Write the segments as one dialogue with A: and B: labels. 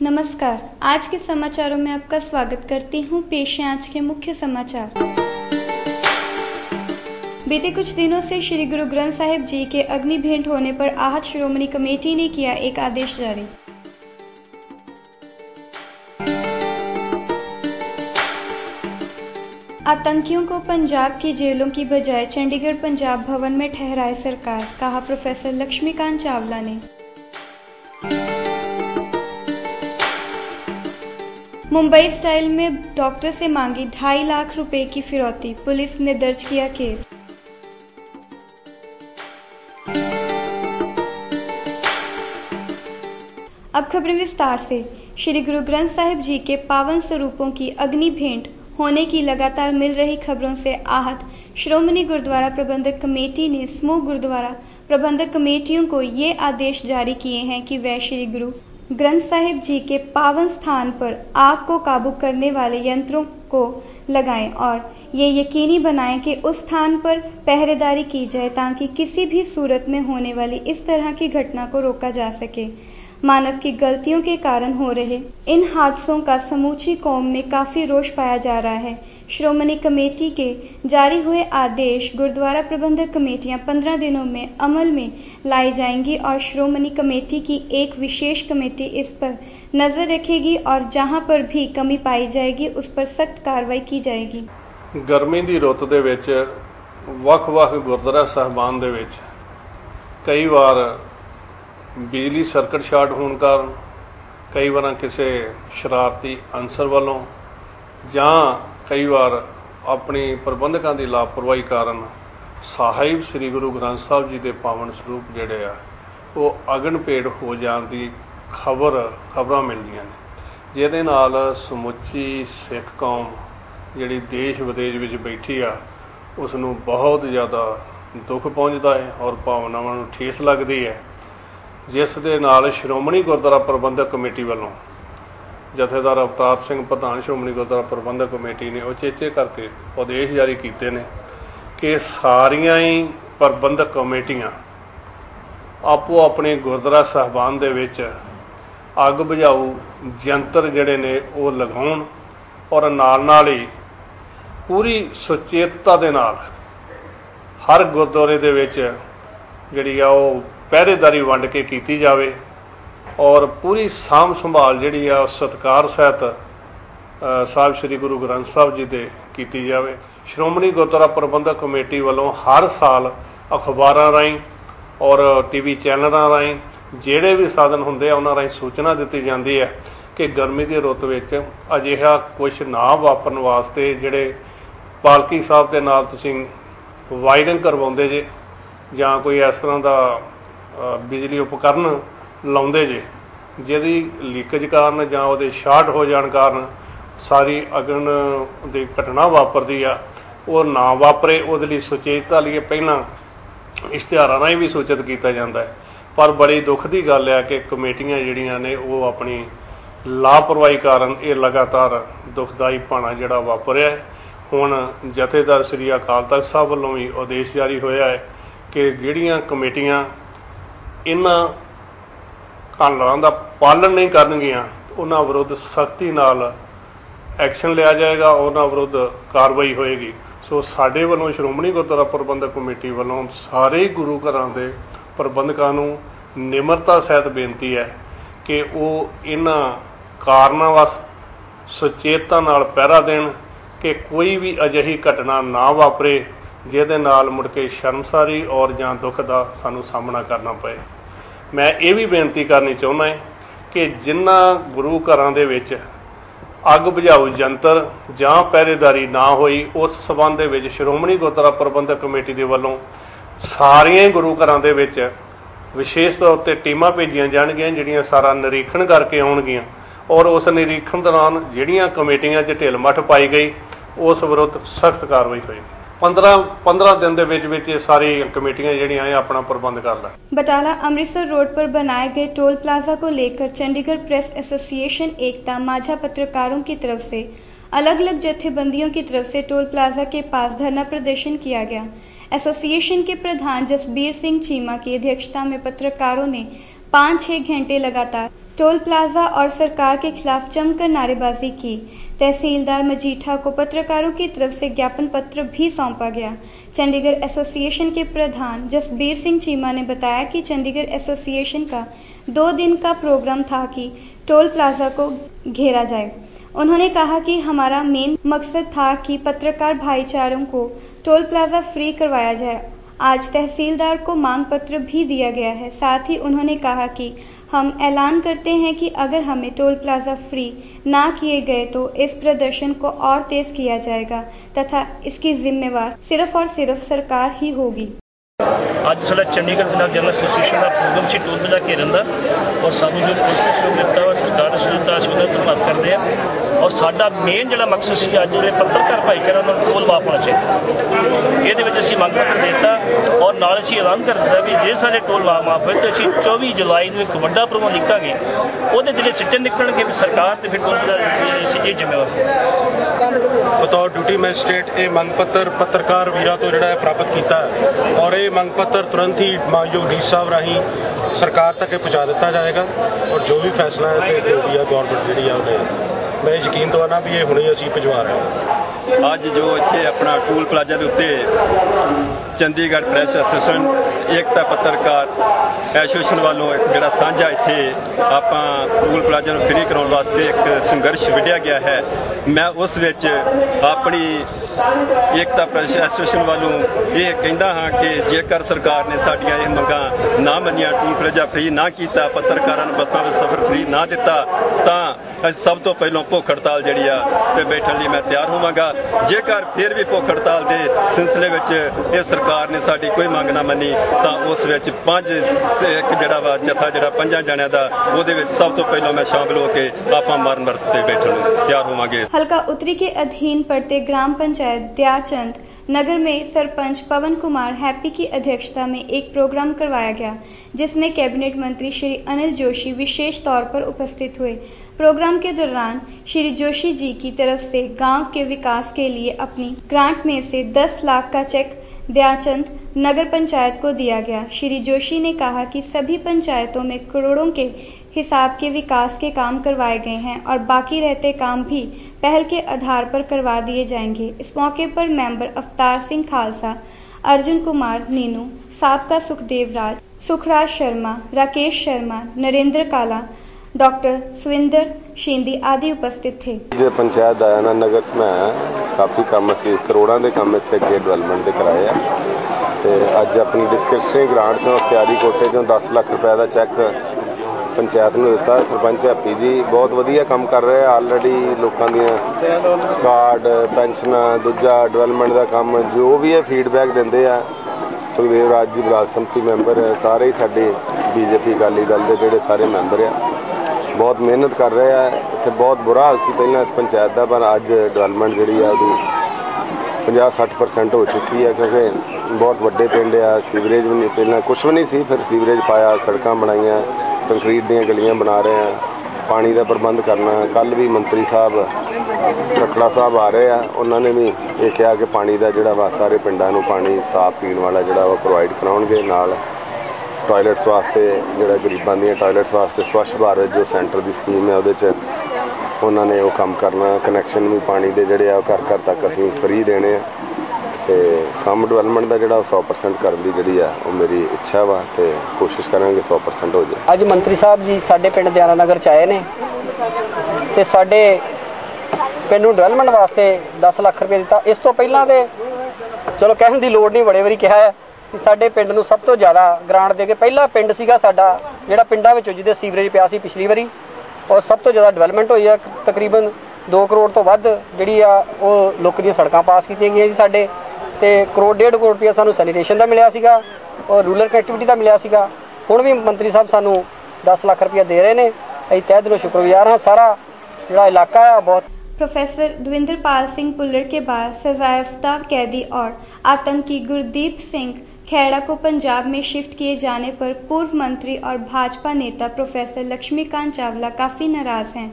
A: नमस्कार, आज के समाचारों में आपका स्वागत करती हूँ। पेश हैं आज के मुख्य समाचार। बीते कुछ दिनों से श्री गुरु ग्रंथ साहिब जी के अग्नि भेंट होने पर आहत श्रोमणी कमेटी ने किया एक आदेश जारी। आतंकियों को पंजाब की जेलों की बजाय चंडीगढ़ पंजाब भवन में ठहराए सरकार, कहा प्रोफेसर लक्ष्मीकांत चावला ने। मुंबई स्टाइल में डॉक्टर से मांगी 2.5 लाख रुपए की फिरौती, पुलिस ने दर्ज किया केस। अब खबरें विस्तार से। श्री गुरु ग्रंथ साहिब जी के पावन स्वरूपों की अग्नि भेंट होने की लगातार मिल रही खबरों से आहत श्रोमणी गुरुद्वारा प्रबंधक कमेटी ने समूह गुरुद्वारा प्रबंधक कमेटियों को ये आदेश जारी किए हैं कि वह श्री गुरु ग्रंथ साहिब जी के पावन स्थान पर आग को काबू करने वाले यंत्रों को लगाएं और ये यकीनी बनाएं कि उस स्थान पर पहरेदारी की जाए ताकि किसी भी सूरत में होने वाली इस तरह की घटना को रोका जा सके। मानव की गलतियों के कारण हो रहे इन हादसों का समूची कौम में काफ़ी रोष पाया जा रहा है। श्रोमणी कमेटी के जारी हुए आदेश गुरुद्वारा प्रबंधक कमेटियां 15 दिनों में अमल में लाई जाएंगी और श्रोमणी कमेटी की एक विशेष कमेटी इस पर नज़र रखेगी और जहां पर भी कमी पाई जाएगी उस पर सख्त कार्रवाई की जाएगी।
B: गर्मी की रुत दे विच वख-वख गुरुद्वारा साहिबान दे विच कई बार बिजली सर्किट शार्ट होने कारण कई बार किसी शरारती अंसर वालों जां कई बार अपनी प्रबंधकों की लापरवाही कारण साहिब श्री गुरु ग्रंथ साहिब जी के पावन स्वरूप जिहड़े आ वो अगन भेंट हो जाने की खबरां मिलदियां ने, जिहदे नाल समुची सिख कौम जिहड़ी देश विदेश विच बैठी आ उसनूं बहुत ज़्यादा दुख पहुँचता है और भावनावां नूं ठेस लगदी है। जिस दे नाल श्रोमणी गुरुद्वारा प्रबंधक कमेटी वालों जथेदार अवतार सिंह प्रधान श्रोमणी गुरुद्वारा प्रबंधक कमेटी ने उचेचे करके आदेश जारी किए हैं कि सारियां ही प्रबंधक कमेटियां आपो अपने गुरुद्वारा साहिबान दे विच अग बुझाऊ यंत्र जिहड़े ने वो लगाउण और नाल ही पूरी सुचेतता दे नाल हर गुरुद्वारे दे विच जिहड़ी आ वो पहरेदारी वंड के की जाए और पूरी साम संभाल जी सत्कार सहित साहिब श्री गुरु ग्रंथ साहिब जी दे की जाए। श्रोमणी गुरुद्वारा प्रबंधक कमेटी वालों हर साल अखबारां राहीं और टीवी चैनलों राहीं जिहड़े भी साधन होंदे उन्हां राहीं सूचना दी जाती है कि गर्मी की रुत विच अजिहा कुछ ना वापरन वास्ते जिहड़े पालकी साहब के नाल तुसीं वायरिंग करवाउंदे जे जां कोई इस तरह का बिजली उपकरण लाउंदे जे जिहदी लीकेज कारण जां उहदे शार्ट हो जाण कारण सारी अगन दी घटना वापरदी आ वो ना वापरे उहदे लई सुचेतता लई पहलां इश्तिहारां राहीं भी सूचित किया जाता है। पर बड़ी दुख की गल है कि कमेटियां जिहड़ियां ने वो अपनी लापरवाही कारण ये लगातार दुखदाई भाणा जिहड़ा वापरिया है। हुण जथेदार श्री अकाल तख्त साहब वालों भी आदेश जारी होया है कि जिहड़ियां कमेटियां इन्हां कानूनां दा पालन नहीं करनगियां उन्हां विरुद्ध सख्ती नाल एक्शन लिया जाएगा, उन्हां विरुद्ध कार्रवाई होएगी। सो साडे वालों श्रोमणी गुरुद्वारा प्रबंधक कमेटी वालों सारे गुरु घरां दे प्रबंधकां नूं निमरता सहित बेनती है कि वो इन्हां कारणां वास सुचेतता नाल पहरा देण कि कोई भी अजिही घटना ना वापरे जिहदे नाल मुड़ के शर्मसारी और जां दुख का सानूं सामना करना पे। मैं ये भी बेनती करनी चाहुंदा है कि जिन्हां गुरु घरां दे विच अग बुझाऊ यंत्र जां पहरेदारी ना होई उस संबंध दे विच श्रोमणी गुरुद्वारा प्रबंधक कमेटी दे वल्लों सारियां गुरु घरां दे विच विशेष तौर पर टीमां भेजियां जाणगीआं जिहड़ियां सारा निरीखण करके आउणगीआं और उस निरीखण दौरान जिहड़ियां कमेटियां च ढिल मठ पाई गई उस विरुद्ध सख्त कार्रवाई होएगी। 15 दिन दे विच ये सारी कमेटियां जिहड़ियां अपना प्रबंध कर लैण।
A: बटाला अमृतसर रोड पर बनाए गए टोल प्लाजा को लेकर चंडीगढ़ प्रेस एसोसिएशन एकता माझा पत्रकारों की तरफ से अलग अलग जत्थेबंदियों की तरफ से टोल प्लाजा के पास धरना प्रदर्शन किया गया। एसोसिएशन के प्रधान जसबीर सिंह चीमा की अध्यक्षता में पत्रकारों ने 5-6 घंटे लगातार टोल प्लाजा और सरकार के खिलाफ जमकर नारेबाजी की। तहसीलदार मजीठा को पत्रकारों की तरफ से ज्ञापन पत्र भी सौंपा गया। चंडीगढ़ एसोसिएशन के प्रधान जसबीर सिंह चीमा ने बताया कि चंडीगढ़ एसोसिएशन का 2 दिन का प्रोग्राम था कि टोल प्लाजा को घेरा जाए। उन्होंने कहा कि हमारा मेन मकसद था कि पत्रकार भाईचारों को टोल प्लाजा फ्री करवाया जाए। आज तहसीलदार को मांग पत्र भी दिया गया है। साथ ही उन्होंने कहा कि हम ऐलान करते हैं कि अगर हमें टोल प्लाजा फ्री ना किए गए तो इस प्रदर्शन को और तेज किया जाएगा तथा इसकी जिम्मेवार सिर्फ और सिर्फ सरकार ही होगी।
C: ਅੱਜ ਸਾਡਾ ਚੰਡੀਗੜ੍ਹ ਪੰਜਾਬ ਜਨਰਲ ਐਸੋਸੀਏਸ਼ਨ ਦਾ ਪ੍ਰੋਗਰਾਮ ਸੀ ਟੋਲ ਪਲਾਜ਼ਾ ਘੇਰਨ ਦਾ ਔਰ ਸਾਨੂੰ ਜੋ ਕੋਸ਼ਿਸ਼ ਦਿੱਤਾ ਵਾ ਸਰਕਾਰ ਨੇ ਦਿੱਤਾ ਅਸੀਂ ਉਹਦਾ ਧੰਨਵਾਦ ਕਰਦੇ ਹਾਂ। ਔਰ ਸਾਡਾ ਮੇਨ ਜਿਹੜਾ ਮਕਸਦ ਸੀ ਅੱਜ ਜਿਹੜੇ ਪੱਤਰਕਾਰ ਭਾਈਚਾਰਾ ਨੂੰ ਟੋਲ ਮਾਫ ਹੋਣਾ ਚਾਹੀਦਾ, ਇਹਦੇ ਵਿੱਚ ਅਸੀਂ ਮੰਗ ਪੱਤਰ ਦੇ ਦਿੱਤਾ ਔਰ ਨਾਲ ਅਸੀਂ ਐਲਾਨ ਕਰ ਦਿੱਤਾ ਵੀ ਜੇ ਸਾਡੇ ਟੋਲ ਮਾਫ ਹੋਏ ਤਾਂ ਅਸੀਂ 24 ਜੁਲਾਈ ਨੂੰ ਇੱਕ ਵੱਡਾ ਪ੍ਰੋਗਰਾਮ ਲਿਖਾਂਗੇ। ਉਹਦੇ ਜਿਹੜੇ ਸਿੱਟੇ ਨਿਕਲਣਗੇ ਵੀ ਸਰਕਾਰ ਤੇ ਫਿਰ ਟੋਲ ਪਲਾਜ਼ਾ ਇਹ ਜ਼ਿੰਮੇਵਾਰ।
D: ਬਤੌਰ ਡਿਊਟੀ ਮੈਜਿਸਟ੍ਰੇਟ ਇਹ ਮੰਗ ਪੱਤਰ ਪੱਤਰਕਾਰ ਵੀਰਾਂ ਤੋਂ ਜਿਹੜਾ ਹੈ ਪ੍ਰਾਪਤ ਕੀਤਾ ਔਰ ਇਹ ਮੰਗ ਪੱਤਰ ਤੁਰੰਤ ਹੀ ਮਾਨਯੋਗ ਡੀ ਸਾਹਿਬ ਰਾਹੀਂ ਸਰਕਾਰ ਤੱਕ ਪਹੁੰਚਾ ਦਿੱਤਾ ਜਾਏਗਾ ਔਰ ਜੋ ਵੀ ਫੈਸਲਾ ਹੈ ਤੇ ਜੋ ਵੀ ਹੈ ਗੌਰਮੈਂਟ ਜਿਹੜੀ ਆ ਉਹਨੇ ਮੈਂ ਯਕੀਨ ਦਵਾਨਾ ਵੀ ਇਹ ਹੁਣੇ ਅਸੀਂ ਭਿਜਵਾ ਰਹੇ ਹਾਂ।
E: ਅੱਜ ਜੋ ਇੱਥੇ ਆਪਣਾ ਟੋਲ ਪਲਾਜ਼ਾ ਦੇ ਉੱਤੇ ਚੰਡੀਗੜ੍ਹ ਪ੍ਰੈਸ ਐਸੋਸੀਏਸ਼ਨ ਏਕਤਾ ਪੱਤਰਕਾਰ ਐਸੋਸੀਏਸ਼ਨ ਵੱਲੋਂ ਜਿਹੜਾ ਸਾਂਝਾ ਇੱਥੇ ਆਪਾਂ ਟੋਲ ਪਲਾਜ਼ਾ ਨੂੰ ਫ੍ਰੀ ਕਰਾਉਣ ਵਾਸਤੇ ਇੱਕ ਸੰਘਰਸ਼ ਵਿੱਢਿਆ ਗਿਆ ਹੈ। ਮੈਂ ਉਸ ਵਿੱਚ ਆਪਣੀ ਏਕਤਾ ਪ੍ਰੈਸ ਐਸੋਸੀਏਸ਼ਨ ਵੱਲੋਂ ਇਹ ਕਹਿੰਦਾ ਹਾਂ ਕਿ ਜੇਕਰ ਸਰਕਾਰ ਨੇ ਸਾਡੀਆਂ ਇਹ ਮੰਗਾਂ ਨਾ ਮੰਨੀਆਂ, ਟੋਲ ਪਲਾਜ਼ਾ ਫ੍ਰੀ ਨਾ ਕੀਤਾ, ਪੱਤਰਕਾਰਾਂ ਨੂੰ ਬੱਸਾਂ ਵਿੱਚ ਸਫ਼ਰ ਫ੍ਰੀ ਨਾ ਦਿੱਤਾ ਤਾਂ ਅਸੀਂ ਸਭ ਤੋਂ ਪਹਿਲਾਂ ਭੁੱਖ ਹੜਤਾਲ ਜਿਹੜੀ ਆ ਤੇ ਬੈਠਣ ਲਈ ਮੈਂ ਤਿਆਰ ਹੋਵਾਂਗਾ। ਜੇਕਰ ਫਿਰ ਵੀ ਭੁੱਖ ਹੜਤਾਲ ਦੇ ਸਿਲਸਿਲੇ ਵਿੱਚ ਇਹ ਸਰਕਾਰ ਨੇ ਸਾਡੀ ਕੋਈ ਮੰਗ ਨਾ ਮੰਨੀ ਤਾਂ ਉਸ ਵਿੱਚ ਇੱਕ ਜਿਹੜਾ ਵਾ ਜਥਾ ਜਿਹੜਾ 5 ਜਣਿਆਂ ਦਾ ਉਹਦੇ ਵਿੱਚ ਸਭ ਤੋਂ ਪਹਿਲਾਂ मैं शामिल होकर आप मरण मरत पे बैठने तैयार होवांगे।
A: हल्का उत्तरी के अधीन पड़ते ग्राम पंचायत दयाचंद नगर में सरपंच पवन कुमार हैप्पी की अध्यक्षता में एक प्रोग्राम करवाया गया, जिसमें कैबिनेट मंत्री श्री अनिल जोशी विशेष तौर पर उपस्थित हुए। प्रोग्राम के दौरान श्री जोशी जी की तरफ से गांव के विकास के लिए अपनी ग्रांट में से 10 लाख का चेक दयाचंद नगर पंचायत को दिया गया। श्री जोशी ने कहा कि सभी पंचायतों में करोड़ों के हिसाब के विकास के काम करवाए गए हैं और बाकी रहते काम भी पहल के आधार पर करवा दिए जाएंगे। इस मौके पर मेंबर अवतार सिंह खालसा, अर्जुन कुमार नीनू, साबका सुखदेव राज, सुखराज शर्मा, राकेश शर्मा, नरेंद्र काला, डॉक्टर सुविंदर शिंदी आदि उपस्थित थे।
F: जो पंचायत दयाना नगर में काफ़ी काम असी करोड़ों के काम इतने अगे डिवेलपमेंट के कराए तो अज अपनी डिस्क्रिप्शनरी ग्रांट चों अख्तियारी कोटे चों 10 लाख रुपए का चैक पंचायत ने दिता। सरपंच हैप्पी जी बहुत वधिया काम कर रहे हैं। ऑलरेडी लोगों दियां कार्ड पेंशन दूजा डिवेलपमेंट का काम जो भी है फीडबैक देंदे आ। सुखदेव राज जी ब्लाक संमति मैंबर सारे ही साडे बीजेपी अकाली दल के जोड़े सारे मैंबर आ बहुत मेहनत कर रहे हैं। इत्थे बहुत बुरा हाल सी पहला इस पंचायत का, पर अज डिवेलपमेंट जी है 50-60% हो चुकी है क्योंकि बहुत वड्डे पिंड आ। सीवरेज भी नहीं, पहला कुछ भी नहीं सी, फिर सीवरेज पाया, सड़क बनाई, कंक्रीट दी गलियां बना रहे हैं, पानी का प्रबंध करना। कल भी मंत्री साहब रखड़ा साहब आ रहे हैं, उन्होंने भी ये कहा कि पानी का जोड़ा वा सारे पिंडां नूं पानी साफ पीने वाला जोड़ा वा प्रोवाइड कराउणगे। नाल टॉयलेट्स वास्ते जोड़ा गरीबां दी टॉयलेट्स वास्ते स्वच्छ भारत जो सेंटर की स्कीम है वो उन्होंने वो काम करना। कनैक्शन भी पानी के जोड़े घर घर तक असीं फ्री देने तो काम डिवेलपमेंट का जोड़ा 100% करने की जी वो मेरी इच्छा वा तो कोशिश करांगे 100% हो जाए।
G: अज मंत्री साहब जी साडे पिंड दयाना नगर च आए ने ते साडे पिंड नूं डिवेलपमेंट वास्ते 10 लाख रुपये दिता। इस तो पहलां ते चलो कहण दी लोड़ नहीं, बड़े वारी कहा है कि साडे पिंड नूं सब तो ज़्यादा ग्रांट दे के पहला पिंड सीगा साडा जिहड़ा पिंडां विचों जिहदे सीवरेज पिया सी पिछली वारी और सब तो ज़्यादा डिवेलपमेंट हुई है। तकरीबन 2 करोड़ तो वध जिहड़ी आ वो लोक दी सड़कां पास कीतीआं गईआं सी साडे ते 1.5 करोड़ रुपया सानूं सैनीटेशन का मिलिया सीगा और रूरल कनैक्टिविटी का मिलिया सीगा। हुण भी मंत्री साहब सानूं 10 लाख रुपया दे रहे हैं। असीं तहे दिलों शुक्रगुजार हाँ। सारा जिहड़ा इलाका है बहुत।
A: प्रोफेसर द्विंदरपाल सिंह पुल्लर के बाद सजायाफ्ता कैदी और आतंकी गुरदीप सिंह खेड़ा को पंजाब में शिफ्ट किए जाने पर पूर्व मंत्री और भाजपा नेता प्रोफेसर लक्ष्मीकांत चावला काफ़ी नाराज़ हैं।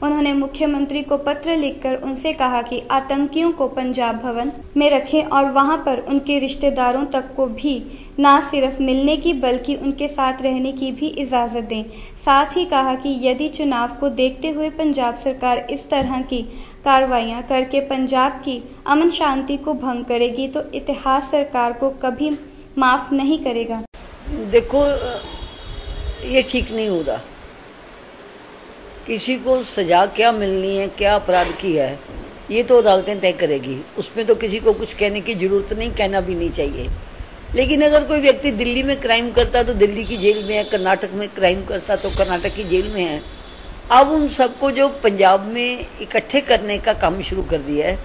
A: उन्होंने मुख्यमंत्री को पत्र लिखकर उनसे कहा कि आतंकियों को पंजाब भवन में रखें और वहां पर उनके रिश्तेदारों तक को भी न सिर्फ मिलने की बल्कि उनके साथ रहने की भी इजाज़त दें। साथ ही कहा कि यदि चुनाव को देखते हुए पंजाब सरकार इस तरह की कार्रवाइयां करके पंजाब की अमन शांति को भंग करेगी तो इतिहास सरकार को कभी माफ़ नहीं करेगा।
H: देखो, ये ठीक नहीं हो रहा। किसी को सजा क्या मिलनी है, क्या अपराध किया है, ये तो अदालतें तय करेगी। उसमें तो किसी को कुछ कहने की जरूरत नहीं, कहना भी नहीं चाहिए। लेकिन अगर कोई व्यक्ति दिल्ली में क्राइम करता तो दिल्ली की जेल में है, कर्नाटक में क्राइम करता तो कर्नाटक की जेल में है। अब उन सबको जो पंजाब में इकट्ठे करने का काम शुरू कर दिया है,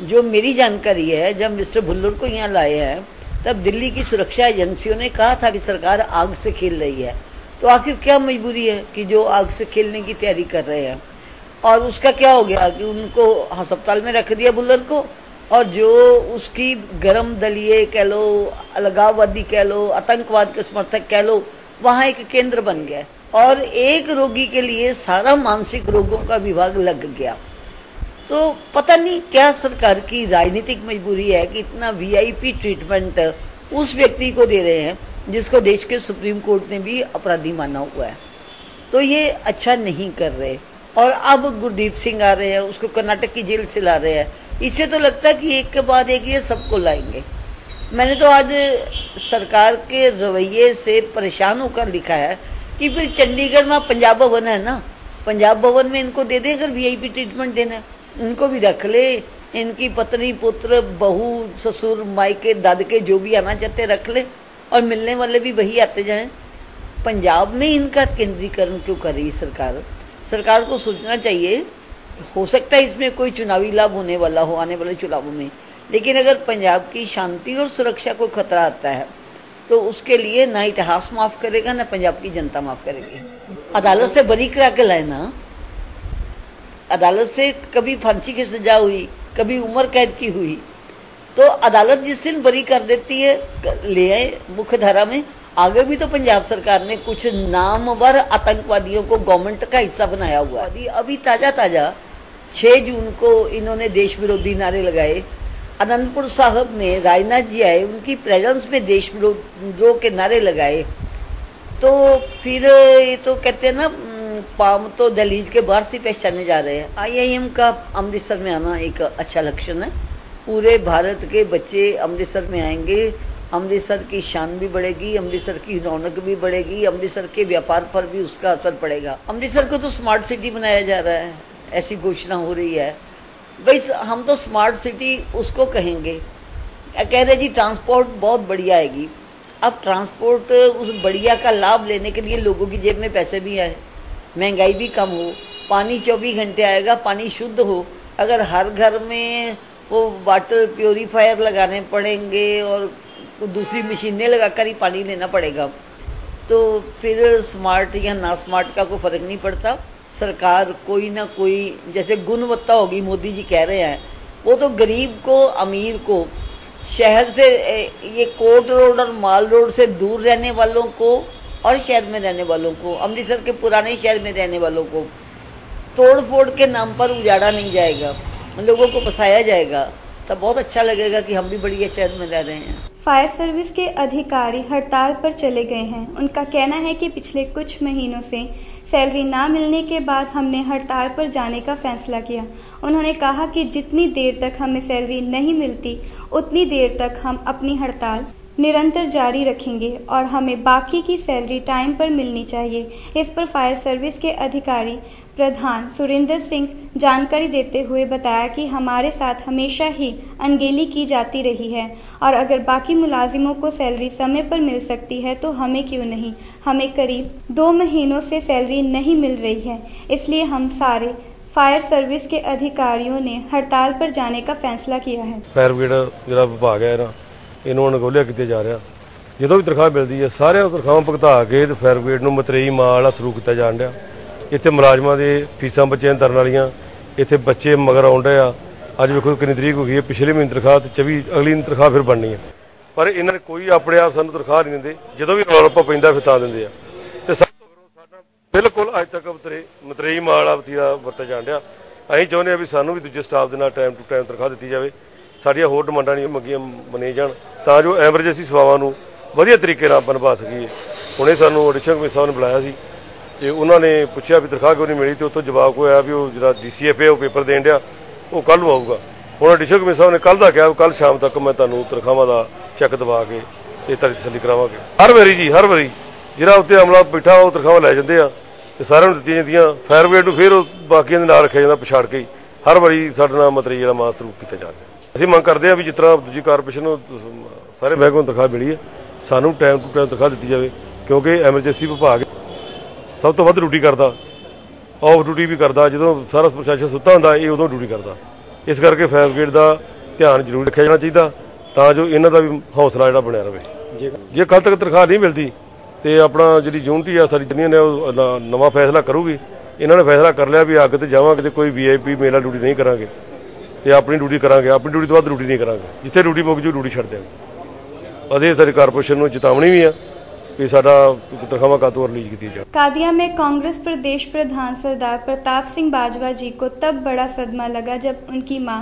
H: जो मेरी जानकारी है, जब मिस्टर भुल्लर को यहाँ लाए हैं तब दिल्ली की सुरक्षा एजेंसियों ने कहा था कि सरकार आग से खेल रही है। तो आखिर क्या मजबूरी है कि जो आग से खेलने की तैयारी कर रहे हैं। और उसका क्या हो गया कि उनको अस्पताल में रख दिया भुल्लर को, और जो उसकी गरम दलिए कह लो, अलगाववादी कह लो, आतंकवाद के समर्थक कह लो, वहाँ एक केंद्र बन गया और एक रोगी के लिए सारा मानसिक रोगों का विभाग लग गया। तो पता नहीं क्या सरकार की राजनीतिक मजबूरी है कि इतना वीआईपी ट्रीटमेंट उस व्यक्ति को दे रहे हैं जिसको देश के सुप्रीम कोर्ट ने भी अपराधी माना हुआ है। तो ये अच्छा नहीं कर रहे। और अब गुरदीप सिंह आ रहे हैं, उसको कर्नाटक की जेल से ला रहे हैं। इससे तो लगता है कि एक के बाद एक ये सबको लाएंगे। मैंने तो आज सरकार के रवैये से परेशान होकर लिखा है कि फिर चंडीगढ़ में पंजाब भवन है ना, पंजाब भवन में इनको दे दें। अगर वीआईपी ट्रीटमेंट देना है उनको भी रख ले, इनकी पत्नी पुत्र बहू ससुर मायके दादके जो भी आना चाहते रख ले, और मिलने वाले भी वही आते जाएं। पंजाब में इनका केंद्रीकरण क्यों कर रही सरकार? सरकार को सोचना चाहिए। हो सकता है इसमें कोई चुनावी लाभ होने वाला हो आने वाले चुनावों में, लेकिन अगर पंजाब की शांति और सुरक्षा को खतरा आता है तो उसके लिए ना इतिहास माफ करेगा ना पंजाब की जनता माफ करेगी। अदालत से बरी करा के लाए ना, अदालत से कभी फांसी की सजा हुई, कभी उम्र कैद की हुई, तो अदालत जिस दिन बरी कर देती है ले आए मुख्य धारा में। आगे भी तो पंजाब सरकार ने कुछ नामवर आतंकवादियों को गवर्नमेंट का हिस्सा बनाया हुआ है। अभी ताजा 6 जून को इन्होंने देश विरोधी नारे लगाए। अनंतपुर साहब में राजनाथ जी आए, उनकी प्रेजेंस में देश विरोध के नारे लगाए। तो फिर ये तो कहते हैं ना, पाम तो दहलीज के बाहर से पहचाने जा रहे हैं। IIM का अमृतसर में आना एक अच्छा लक्षण है। पूरे भारत के बच्चे अमृतसर में आएंगे, अमृतसर की शान भी बढ़ेगी, अमृतसर की रौनक भी बढ़ेगी, अमृतसर के व्यापार पर भी उसका असर पड़ेगा। अमृतसर को तो स्मार्ट सिटी बनाया जा रहा है, ऐसी घोषणा हो रही है। भाई हम तो स्मार्ट सिटी उसको कहेंगे, कह रहे जी ट्रांसपोर्ट बहुत बढ़िया आएगी। अब ट्रांसपोर्ट उस बढ़िया का लाभ लेने के लिए लोगों की जेब में पैसे भी आए, महंगाई भी कम हो, पानी 24 घंटे आएगा, पानी शुद्ध हो। अगर हर घर में वो वाटर प्योरीफायर लगाने पड़ेंगे और दूसरी मशीनें लगाकर ही पानी लेना पड़ेगा, तो फिर स्मार्ट या ना स्मार्ट का कोई फर्क नहीं पड़ता। सरकार कोई ना कोई जैसे गुणवत्ता होगी, मोदी जी कह रहे हैं, वो तो गरीब को अमीर को, शहर से ये कोट रोड और माल रोड से दूर रहने वालों को और शहर में रहने वालों को, अमृतसर के पुराने शहर में रहने वालों को तोड़ फोड़ के नाम पर उजाड़ा नहीं जाएगा, लोगों को बसाया जाएगा। तब बहुत अच्छा लगेगा कि हम भी बढ़िया शहर में रह रहे हैं।
A: फायर सर्विस के अधिकारी हड़ताल पर चले गए हैं। उनका कहना है कि पिछले कुछ महीनों से सैलरी ना मिलने के बाद हमने हड़ताल पर जाने का फैसला किया। उन्होंने कहा कि जितनी देर तक हमें सैलरी नहीं मिलती उतनी देर तक हम अपनी हड़ताल निरंतर जारी रखेंगे और हमें बाकी की सैलरी टाइम पर मिलनी चाहिए। इस पर फायर सर्विस के अधिकारी प्रधान सुरेंद्र सिंह जानकारी देते हुए बताया कि हमारे साथ हमेशा ही अनगेली की जाती रही है और अगर बाकी मुलाजिमों को सैलरी समय पर मिल सकती है तो हमें क्यों नहीं। हमें करीब 2 महीनों से सैलरी नहीं मिल रही है, इसलिए हम सारे फायर सर्विस के अधिकारियों ने हड़ताल पर जाने का फैसला किया है।
I: फायर ब्रिगेड जो विभाग है ना, इन्हों नगोलिया किया जा रहा। जो भी तनख्वाह मिलती है सारे तनख्वाह भुगता के फायर ब्रिगेड में मतरेई माल वाला सलूक किया जान रहा। इतने मुलाजमान की फीसा बच्चे तरन वालियां, इतने बच्चे मगर आउन रहे। अज वेखो कितनी तरीक हो गई है, पिछले महीने तनख्वाह 24 अगली तनख्वाह फिर बननी है, पर इन्होंने कोई अपने आप सानू तनख्वाह नहीं देंगे। जो भी रौला रप्पा पैंदा फिर तां दिंदे आ। ते बिल्कुल ਅੱਜ ਤੱਕ ਮਤਰੇਈ ਮਾਲ ਆ ਵਤੀਰਾ ਵਰਤਿਆ ਜਾਣ ਡਿਆ। ਅਸੀਂ ਚਾਹੁੰਦੇ ਹਾਂ ਵੀ ਸਾਨੂੰ ਵੀ ਦੂਜੇ ਸਟਾਫ ਦੇ ਨਾਲ ਟਾਈਮ ਟੂ ਟਾਈਮ ਤਨਖਾਹ ਦਿੱਤੀ ਜਾਵੇ, ਸਾਡੀਆਂ ਹੋਰ ਡਿਮਾਂਡਾਂ ਨਹੀਂ ਮੰਗੀਆਂ ਮੰਨੀਆਂ ਜਾਣ, ਤਾਂ ਜੋ ਐਮਰਜੈਂਸੀ ਸੇਵਾਵਾਂ ਨੂੰ ਵਧੀਆ ਤਰੀਕੇ ਨਾਲ ਆਪਾਂ ਨਿਭਾ ਸਕੀਏ। ਹੁਣੇ ਸਾਨੂੰ ਐਡੀਸ਼ਨਲ ਕਮਿਸ਼ਨਰ ਸਾਹਿਬ ਨੇ ਬੁਲਾਇਆ ਸੀ ਤੇ ਉਹਨਾਂ ਨੇ ਪੁੱਛਿਆ ਵੀ ਤਨਖਾਹ ਕਿਉਂ ਨਹੀਂ ਮਿਲੀ, ਤੇ ਉੱਥੋਂ ਜਵਾਬ ਹੋਇਆ ਵੀ ਉਹ ਜਿਹੜਾ DCF ਹੈ ਉਹ ਪੇਪਰ ਦੇਣ ਡਿਆ, ਉਹ ਕੱਲ੍ਹ ਨੂੰ ਆਊਗਾ। ਹੁਣ ਐਡੀਸ਼ਨਲ ਕਮਿਸ਼ਨਰ ਸਾਹਿਬ ਨੇ ਕੱਲ੍ਹ ਦਾ ਕਿਹਾ, ਕੱਲ੍ਹ ਸ਼ਾਮ ਤੱਕ ਮੈਂ ਤੁਹਾਨੂੰ ਤਨਖਾਹਾਂ ਦਾ ਚੈੱਕ ਦਵਾ ਕੇ ਤੇ ਤੁਹਾਡੀ ਤਸੱਲੀ ਕਰਾਵਾਂਗੇ। ਹਰ ਵਾਰੀ ਜਿਹੜਾ ਉੱਤੇ ਅਮਲਾ ਬੈਠਾ ਉਹ ਤਨਖਾਹਾਂ ਲੈ ਜਾਂਦੇ ਆ ਤੇ ਸਾਰਿਆਂ ਨੂੰ ਦਿੱਤੀਆਂ ਜਾਂਦੀਆਂ, ਫਾਇਰ ਬ੍ਰਿਗੇਡ ਨੂੰ ਫਿਰ ਉਹ ਬਾਕੀਆਂ ਦੇ ਨਾਲ ਰੱਖਿਆ ਜਾਂਦਾ ਪਛਾੜ ਕੇ। ਹਰ ਵਾਰੀ ਸਾਡੇ ਨਾਲ ਮਤਲਬ ਜਿਹੜਾ ਮਾਨ ਸਲੂਕ ਕੀਤਾ ਜਾ ਰਿਹਾ। ਅਸੀਂ ਮੰਗ ਕਰਦੇ ਹਾਂ ਵੀ ਜਿਸ ਤਰ੍ਹਾਂ ਦੂਜੀ ਕਾਰਪੋਰੇਸ਼ਨ ਨੂੰ ਸਾਰੇ ਮਹਿਕਮੇ ਨੂੰ ਤਨਖਾਹ ਮਿਲੀ ਹੈ, ਸਾਨੂੰ ਟਾਈਮ ਟੂ ਟਾਈਮ ਤਨਖਾਹ ਦਿੱਤੀ ਜਾਵੇ, ਕਿਉਂਕਿ ਐਮਰਜੈਂਸੀ ਵਿਭਾਗ ਸਭ ਤੋਂ ਵੱਧ ਡਿਊਟੀ ਕਰਦਾ, ਆਫ ਡਿਊਟੀ ਵੀ ਕਰਦਾ, ਜਦੋਂ ਸਾਰਾ ਪ੍ਰਸ਼ਾਸਨ ਸੁੱਤਾ ਹੁੰਦਾ ਇਹ ਉਦੋਂ ਡਿਊਟੀ ਕਰਦਾ। ਇਸ ਕਰਕੇ ਫਾਇਰ ਬ੍ਰਿਗੇਡ ਦਾ ਧਿਆਨ ਜ਼ਰੂਰ ਰੱਖਿਆ ਜਾਣਾ ਚਾਹੀਦਾ, ਤਾਂ ਜੋ ਇਹਨਾਂ ਦਾ ਵੀ ਹੌਸਲਾ ਜਿਹੜਾ ਬਣਿਆ ਰਹੇ। ਜੇ ਕੱਲ੍ਹ ਤੱਕ ਤਨਖਾਹ ਨਹੀਂ ਮਿਲਦੀ ਤੇ ਆਪਣਾ ਜਿਹੜੀ ਯੂਨਿਟੀ ਆ ਸਾਡੀ ਯੂਨੀਅਨ ਨੇ ਉਹ ਨਵਾਂ ਫੈਸਲਾ ਕਰੂਗੀ। ਇਹਨਾਂ ਨੇ ਫੈਸਲਾ ਕਰ ਲਿਆ ਵੀ ਅੱਗ ਤੇ ਜਾਵਾਂਗੇ ਤੇ ਕੋਈ VIP ਮੇਲਾ ਡਿਊਟੀ ਨਹੀਂ ਕਰਾਂਗੇ ਤੇ ਆਪਣੀ ਡਿਊਟੀ ਕਰਾਂਗੇ, ਆਪਣੀ ਡਿਊਟੀ ਤੋਂ ਵੱਧ ਡਿਊਟੀ ਨਹੀਂ ਕਰਾਂਗੇ। ਜਿੱਥੇ ਡਿਊਟੀ ਮੁੱਕ ਜੂ ਡਿਊਟੀ ਛੱਡ ਦਿਆਂਗੇ। ਅਸੀਂ ਸਾਡੀ ਕਾਰਪੋਰੇਸ਼ਨ ਨੂੰ ਚੇਤਾਵਨੀ ਵੀ ਆ कि साडा तनख्वाहां कातों रिलीज की जाए।
A: कादिया में कांग्रेस प्रदेश प्रधान सरदार प्रताप सिंह बाजवा जी को तब बड़ा सदमा लगा जब उनकी मां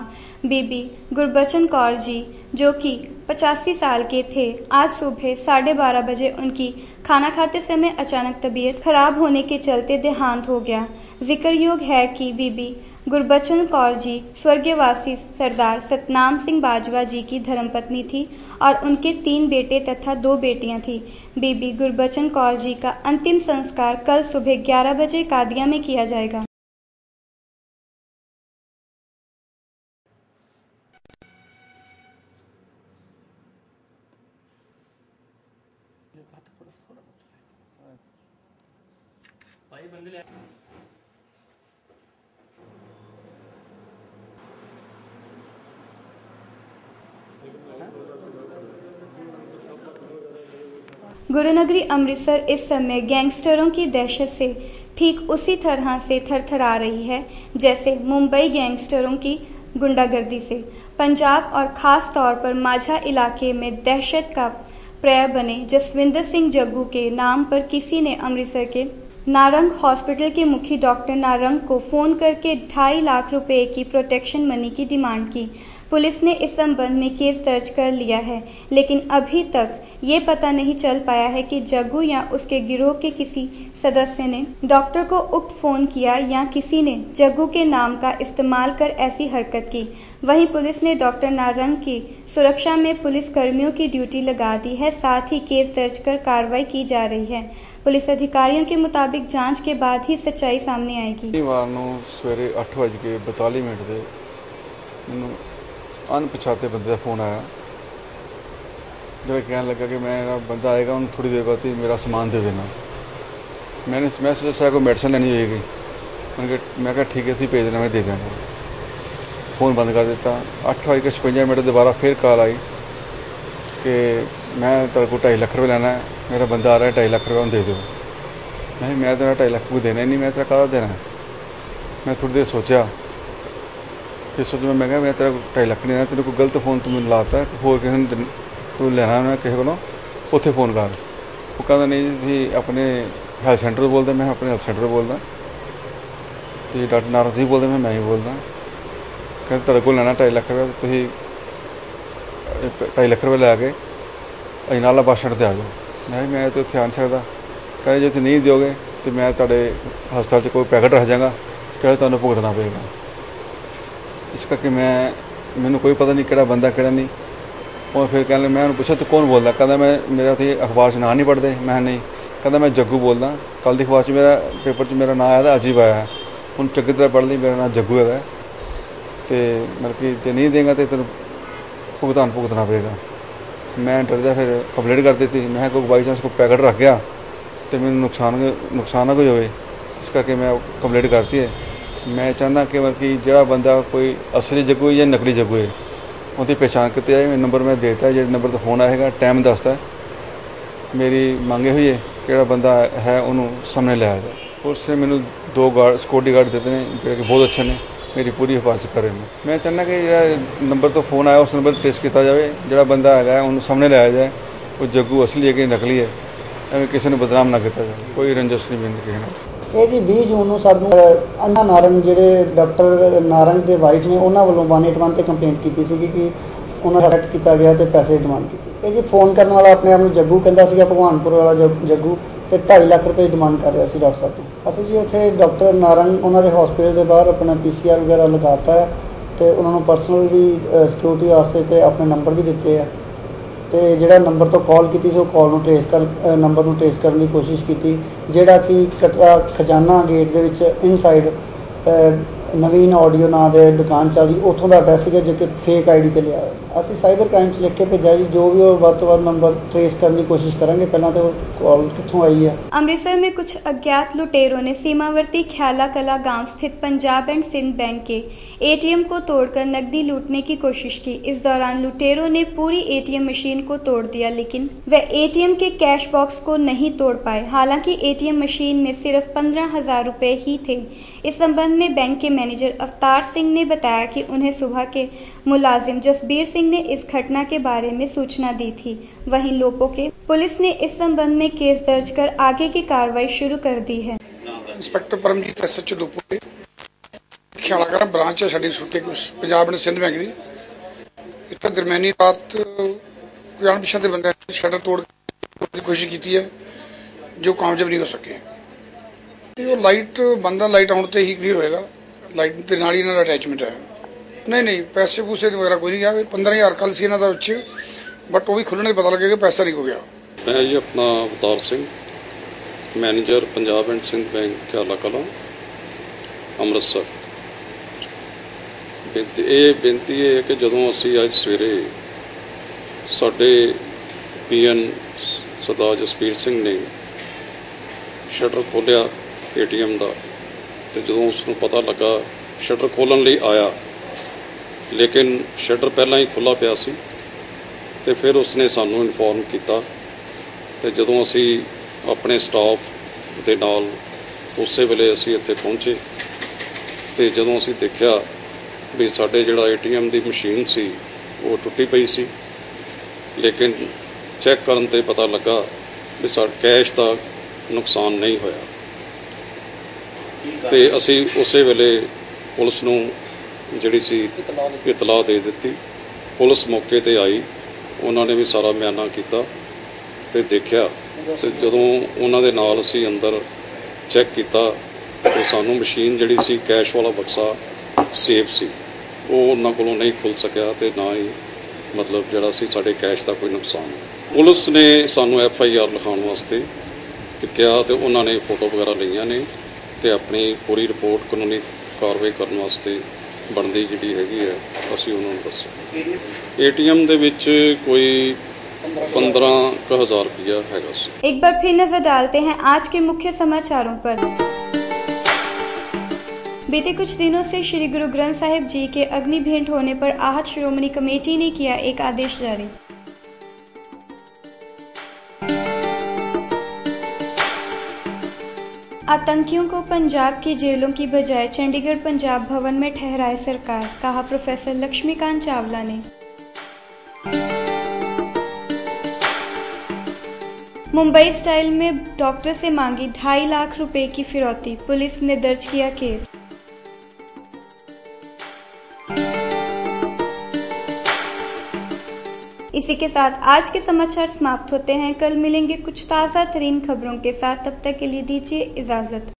A: बीबी गुरबचन कौर जी, जो कि 85 साल के थे, आज सुबह 12:30 बजे उनकी खाना खाते समय अचानक तबीयत खराब होने के चलते देहांत हो गया। जिक्रयोग है कि बीबी गुरबचन कौर जी स्वर्गवासी सरदार सतनाम सिंह बाजवा जी की धर्मपत्नी थी और उनके 3 बेटे तथा 2 बेटियां थी। बीबी गुरबचन कौर जी का अंतिम संस्कार कल सुबह 11 बजे कादिया में किया जाएगा। गुरुनगरी अमृतसर इस समय गैंगस्टरों की दहशत से ठीक उसी तरह से थरथरा रही है जैसे मुंबई गैंगस्टरों की गुंडागर्दी से। पंजाब और ख़ास तौर पर माझा इलाके में दहशत का पर्याय बने जसविंदर सिंह जग्गू के नाम पर किसी ने अमृतसर के नारंग हॉस्पिटल के मुखी डॉक्टर नारंग को फ़ोन करके 2.5 लाख रुपए की प्रोटेक्शन मनी की डिमांड की। पुलिस ने इस संबंध में केस दर्ज कर लिया है, लेकिन अभी तक ये पता नहीं चल पाया है कि जग्गू या उसके गिरोह के किसी सदस्य ने डॉक्टर को उक्त फ़ोन किया या किसी ने जग्गू के नाम का इस्तेमाल कर ऐसी हरकत की। वहीं पुलिस ने डॉक्टर नारंग की सुरक्षा में पुलिस कर्मियों की ड्यूटी लगा दी है, साथ ही केस दर्ज कर कार्रवाई की जा रही है। पुलिस अधिकारियों के मुताबिक जांच के बाद ही सच्चाई सामने आएगी।
J: सवेरे 8:42 मैनू अनपछाते बंदे का फोन आया, जो कहने लगा कि मेरा बंदा आएगा, उन्होंने थोड़ी देर बाद ही मेरा सामान दे देना। मैं सोचा कोई मेडिसिन लेनी होगी, मैं कहा ठीक है इसी भेज देना, मैं दे देंगे। फ़ोन बंद कर दिता। 8:56 दोबारा फिर कॉल आई कि मैं तेरे को 2.5 लाख रुपये लेना है, मेरा बंदा आ रहा है, 2.5 लाख रुपये दे दो। मैं तेरा 2.5 लाख रुपये देना ही नहीं, मैं तेरा काहदा देना है। मैं थोड़ी देर सोचा, फिर सोचा मैं मैं तेरा 2.5 लाख नहीं देना, तेरे को गलत फ़ोन तू मैंने लाता है, होर किसी तू लेना मैं किसी को उत्थे फ़ोन कर। वो कहता नहीं जी अपने हैल्थ सेंटर बोलते, मैं अपने हैल्थ सेंटर बोलता, तो डॉक्टर नारंग सिंह बोलते, मैं ही बोलता। कहते तेरे को लेना 2.5 लाख रुपये, तुम 2.5 लाख रुपये लैके अजनाला बस स्टैंड पर आ जाओ। मैं तो उत्थे आ नहीं सकता। कहते जो तुम नहीं दोगे तो मैं तेरे हस्पताल कोई पैकेट रख जाऊँगा, कहते तुहानूं भुगतना पेगा। इस करके मैनू कोई पता नहीं किहड़ा बंदा किहड़ा नहीं। और फिर कहने मैं उन्होंने पूछा तू कौन बोलता, कहता मैं मेरा तो अखबार नाम नहीं पढ़ते, मैं नहीं, कहता मैं जग्गू बोलदा, कल की अखबार मेरा पेपर च मेरा नाम आया था, अज ही पाया हूँ चंगी तरह पढ़ ली, मेरा नाम जग्गू है। तो मतलब कि जो नहीं देगा तो तेन भुगतना पेगा। मैं डरदा फिर कंप्लेंट कर दी। मैं कोई बाई चांस कोई पैकेट रख गया तो मैंने नुकसान ना कोई हो, इस करके मैं कंप्लेंट करती है। मैं चाहना कि मतलब कि जो बंदा कोई असली जग्गू है या नकली जग्गू है उसकी पहचान की जाए। नंबर मैं देता है, जो नंबर तो फोन आएगा टाइम दसता है। मेरी मांगे हुई है कि बंदा है उन्होंने सामने लिया जाए। पुलिस ने मैंने 2 गार्ड सिक्योरिटी गार्ड देते हैं जो कि बहुत अच्छे ने, मेरी पूरी हिफाजत कर रहे हैं। मैं चाहना कि जो नंबर तो फोन आया उस नंबर टेस्ट किया जाए, जो बंदा है उन्होंने सामने लिया जाए, वो जग्गू असली है कि नकली है, किसी ने बदनाम ना किया जाए। कोई रंजिश नहीं मिलती किसी ने।
K: ਇਹ ਜੀ 20 ਜੂਨ ਨੂੰ ਸਾਨੂੰ ਅੰਨਾ ਨਾਰੰਗ ਜਿਹੜੇ ਡਾਕਟਰ ਨਾਰੰਗ ਦੇ ਵਾਈਫ ਨੇ ਉਹਨਾਂ ਵੱਲੋਂ 181 ਤੇ ਕੰਪਲੇਂਟ ਕੀਤੀ ਸੀਗੀ ਕਿ ਉਹਨਾਂ ਦਾ ਅਰੈਸਟ ਕੀਤਾ ਗਿਆ ਤੇ ਪੈਸੇ ਡਿਮਾਂਡ ਕੀਤੀ। ਇਹ ਜੀ ਫੋਨ ਕਰਨ ਵਾਲਾ ਆਪਣੇ ਆਪ ਨੂੰ ਜੱਗੂ ਕਹਿੰਦਾ ਸੀਗਾ, ਭਗਵਾਨਪੁਰ ਵਾਲਾ ਜੱਗੂ, ਤੇ 2.5 ਲੱਖ ਰੁਪਏ ਡਿਮਾਂਡ ਕਰ ਰਿਹਾ ਸੀ ਡਾਕਟਰ ਸਾਹਿਬ ਤੋਂ। ਅਸੀਂ ਜੀ ਉੱਥੇ ਡਾਕਟਰ ਨਾਰੰਗ ਉਹਨਾਂ ਦੇ ਹਸਪੀਟਲ ਦੇ ਬਾਹਰ ਆਪਣਾ PCR ਵਗੈਰਾ ਲਗਾਤਾ ਹੈ ਤੇ ਉਹਨਾਂ ਨੂੰ ਪਰਸਨਲ ਵੀ ਸਿਕਿਉਰਿਟੀ ਵਾਸਤੇ ਤੇ ਆਪਣੇ ਨੰਬਰ ਵੀ ਦਿੱਤੇ ਆ ਤੇ ਜਿਹੜਾ ਨੰਬਰ ਤੋਂ ਕਾਲ ਕੀਤੀ ਸੀ ਉਹ ਕਾਲ ਨੂੰ ਨੰਬਰ ਨੂੰ ਟ੍ਰੇਸ ਕਰਨ ਦੀ ਕੋਸ਼ਿਸ਼ ਕੀਤੀ, ਜਿਹੜਾ ਕਿ ਕਟਰਾ ਖਜ਼ਾਨਾ ਗੇਟ ਦੇ ਵਿੱਚ ਇਨਸਾਈਡ ਨਵੀਨ ਆਡੀਓ ਨਾਂ ਦੇ ਦੁਕਾਨ ਚੱਲਦੀ, ਉੱਥੋਂ ਦਾ ਐਡਰੈਸ ਸੀਗਾ ਜੋ ਕਿ ਫੇਕ ID ਤੇ ਲਿਆ ਹੋਇਆ ਸੀ। ਅਸੀਂ ਸਾਈਬਰ ਕ੍ਰਾਈਮ 'ਚ ਲਿਖ ਕੇ ਭੇਜਿਆ ਜੀ, जो भी ਵੱਧ ਤੋਂ ਵੱਧ ਨੰਬਰ ट्रेस करने की कोशिश करेंगे। पहला तो कॉल कितों आई है।
A: अमृतसर में कुछ अज्ञात लुटेरों ने सीमावर्ती ख्याला कला गांव स्थित पंजाब एंड सिंध बैंक के ATM को तोड़कर नकदी लूटने की कोशिश की। इस दौरान लुटेरों ने पूरी ATM मशीन को तोड़ दिया, लेकिन वह ATM के कैश बॉक्स को नहीं तोड़ पाए। हालांकि ATM मशीन में सिर्फ 15,000 रुपए ही थे। इस संबंध में बैंक के मैनेजर अवतार सिंह ने बताया कि उन्हें सुबह के मुलाजिम जसबीर सिंह ने इस घटना के बारे में सूचना दी थी। वहीं लोपो के पुलिस ने इस संबंध में केस दर्ज कर आगे की कार्रवाई शुरू कर दी है।
L: इंस्पैक्टर परमजीत SHO लोपो के ख्याला कला ब्रांच है साडी सुटे पंजाब ने सिंध बैंक दी। इतना दरमियानी रात कोई अणपछाते बंदे शटर तोड़ की कोशिश की है जो कामयाब नहीं हो सके। वो लाइट बंदा लाइट आने ते ही क्लीयर होएगा, लाइट के नाल ही इन्हां दा अटैचमेंट है। नहीं पैसे पूसे वगैरह कोई नहीं गया। 15,000 कल सी इन्हां दा विच, बट वो भी खुलने पता लगेगा पैसा नहीं हो गया।
M: मैं जी अपना Avtar Singh, manager Punjab and Sind bank Khiala Kalan Amritsar. बेनती है कि जदों असी अज सवेरे साडे PN सरदार जसबीर सिंह ने शटर खोलिया ATM का, तो जो उसको पता लगा शटर खोलन लिए आया, लेकिन शटर पहला ही खुला पिया सी, तो फिर उसने सानू इनफॉर्म किया। तो जो असी अपने स्टाफ के नाल उस वेले असी इत्थे पहुँचे, तो जो असी देखा भी साडे जिहड़ा ATM की मशीन सी वो टुटी पई सी, लेकिन चैक करन ते पता लगा भी कैश का नुकसान नहीं होया। तो असी उस वेले पुलिस नूं जिहड़ी सी इतला दे दी। पुलिस मौके ते आई, उन्होंने भी सारा बयाना किया तो देखा, तो जदों उन्हां दे नाल असी अंदर चैक किया तो सानू मशीन जिहड़ी सी कैश वाला बक्सा सेफ सी, वो उन्हां कोलों नहीं खुल सकिया, तो ना ही मतलब जिहड़ा सी साडे कैश का कोई नुकसान। पुलिस ने सानू FIR लिखाउण वास्ते कहा, तो उन्होंने फोटो वगैरह लईआं ने, तो अपनी पूरी रिपोर्ट कानूनी कार्रवाई करने वास्ते बनती जी हैगी है असी उन्होंने दस्सिया। ATM दे विच कोई 15,000 रुपया हैगा सी।
A: एक बार फिर नजर डालते हैं आज के मुख्य समाचारों पर। बीते कुछ दिनों से श्री गुरु ग्रंथ साहिब जी के अग्नि भेंट होने पर आहत श्रोमणी कमेटी ने किया एक आदेश जारी। आतंकियों को पंजाब की जेलों की बजाय चंडीगढ़ पंजाब भवन में ठहराए सरकार, कहा प्रोफेसर लक्ष्मीकांत चावला ने। मुंबई स्टाइल में डॉक्टर से मांगी 2.5 लाख रुपए की फिरौती, पुलिस ने दर्ज किया केस। इसी के साथ आज के समाचार समाप्त होते हैं। कल मिलेंगे कुछ ताज़ा तरीन खबरों के साथ, तब तक के लिए दीजिए इजाज़त।